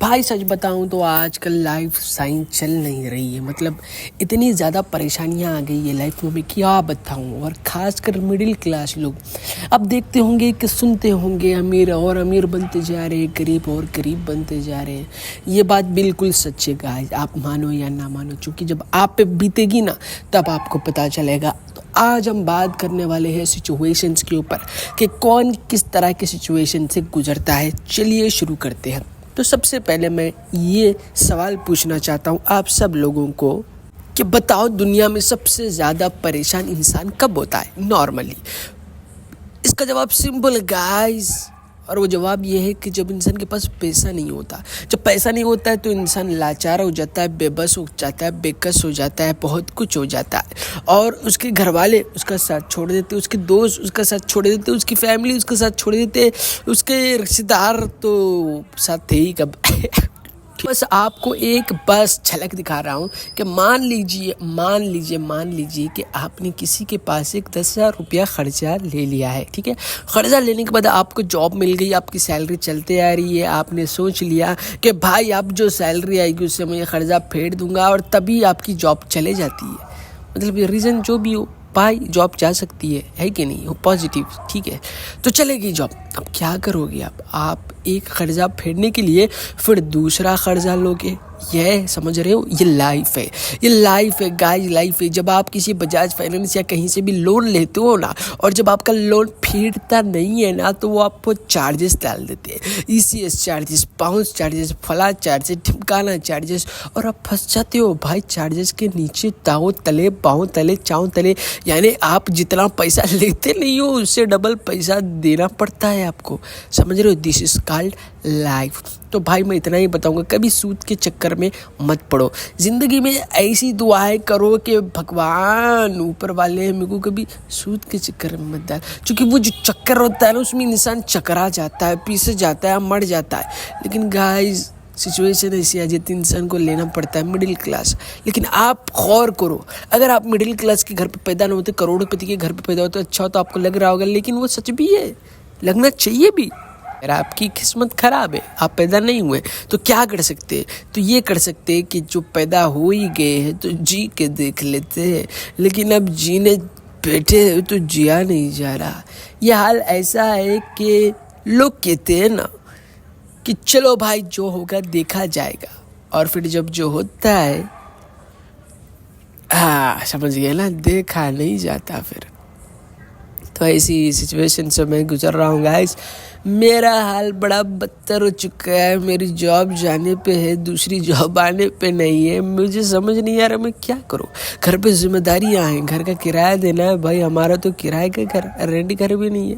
भाई सच बताऊं तो आजकल लाइफ साइंस चल नहीं रही है। मतलब इतनी ज़्यादा परेशानियां आ गई है लाइफ में, मैं क्या बताऊं। और ख़ासकर मिडिल क्लास लोग अब देखते होंगे कि सुनते होंगे अमीर और अमीर बनते जा रहे हैं, गरीब और गरीब बनते जा रहे हैं। ये बात बिल्कुल सच है गाइस, आप मानो या ना मानो, क्योंकि जब आप पे बीतेगी ना तब आपको पता चलेगा। तो आज हम बात करने वाले हैं सिचुएशंस के ऊपर कि कौन किस तरह की सिचुएशन से गुजरता है। चलिए शुरू करते हैं। तो सबसे पहले मैं ये सवाल पूछना चाहता हूँ आप सब लोगों को कि बताओ दुनिया में सबसे ज़्यादा परेशान इंसान कब होता है नॉर्मली। इसका जवाब सिंपल है गाइस, और वो जवाब ये है कि जब इंसान के पास पैसा नहीं होता। जब पैसा नहीं होता है तो इंसान लाचार हो जाता है, बेबस हो जाता है, बेकस हो जाता है, बहुत कुछ हो जाता है। और उसके घर वाले उसका साथ छोड़ देते, उसके दोस्त उसका साथ छोड़ देते, उसकी फैमिली उसका साथ छोड़ देते, उसके रिश्तेदार तो साथ थे ही कब। बस आपको एक बस झलक दिखा रहा हूँ कि मान लीजिए कि आपने किसी के पास एक 10,000 रुपया खर्चा ले लिया है। ठीक है, खर्चा लेने के बाद आपको जॉब मिल गई, आपकी सैलरी चलते आ रही है। आपने सोच लिया कि भाई अब जो सैलरी आएगी उससे मैं ये खर्चा फेर दूंगा, और तभी आपकी जॉब चले जाती है। मतलब ये रीज़न जो भी हो, भाई जॉब जा सकती है कि नहीं, हो पॉजिटिव। ठीक है, तो चलेगी जॉब। अब क्या करोगे आप एक कर्जा फेरने के लिए फिर दूसरा कर्जा लोगे। ये समझ रहे हो, ये लाइफ है गाइस, लाइफ है। जब आप किसी बजाज फाइनेंस या कहीं से भी लोन लेते हो ना, और जब आपका लोन फिरता नहीं है ना, तो वो आपको चार्जेस डाल देते हैं, ECS चार्जेस, बाउंस चार्जेस, फला चार्जेस, ठिमकाना चार्जेस, और आप फंस जाते हो भाई चार्जेस के नीचे, दाओ तले बाहों तले चाँव तले। यानी आप जितना पैसा लेते नहीं हो उससे डबल पैसा देना पड़ता है आपको। समझ रहे हो, दिस इज कॉल्ड लाइफ। तो भाई मैं इतना ही बताऊंगा, कभी सूद के चक्कर में मत पड़ो। ज़िंदगी में ऐसी दुआएं करो कि भगवान ऊपर वाले मेरे को कभी सूद के चक्कर में मत डाल, क्योंकि वो जो चक्कर होता है ना उसमें इंसान चकरा जाता है, पीस जाता है, मर जाता है। लेकिन गाइस सिचुएशन ऐसी आ जाती है, इंसान को लेना पड़ता है मिडिल क्लास। लेकिन आप गौर करो, अगर आप मिडिल क्लास के घर पे पैदा नहीं होते, करोड़पति के घर पे पैदा होते, अच्छा तो आपको लग रहा होगा, लेकिन वो सच भी है, लगना चाहिए भी। अगर आपकी किस्मत खराब है, आप पैदा नहीं हुए, तो क्या कर सकते हैं? तो ये कर सकते हैं कि जो पैदा हो ही गए हैं तो जी के देख लेते हैं, लेकिन अब जीने बैठे हैं तो जिया नहीं जा रहा। यह हाल ऐसा है कि लोग कहते हैं ना कि चलो भाई जो होगा देखा जाएगा, और फिर जब जो होता है, हाँ समझ गए ना, देखा नहीं जाता फिर। तो ऐसी सिचुएशन से मैं गुजर रहा हूँ गाइस। मेरा हाल बड़ा बदतर हो चुका है, मेरी जॉब जाने पे है, दूसरी जॉब आने पे नहीं है। मुझे समझ नहीं आ रहा मैं क्या करूँ। घर पे जिम्मेदारियाँ हैं, घर का किराया देना है भाई, हमारा तो किराए का घर, रेंट घर भी नहीं है।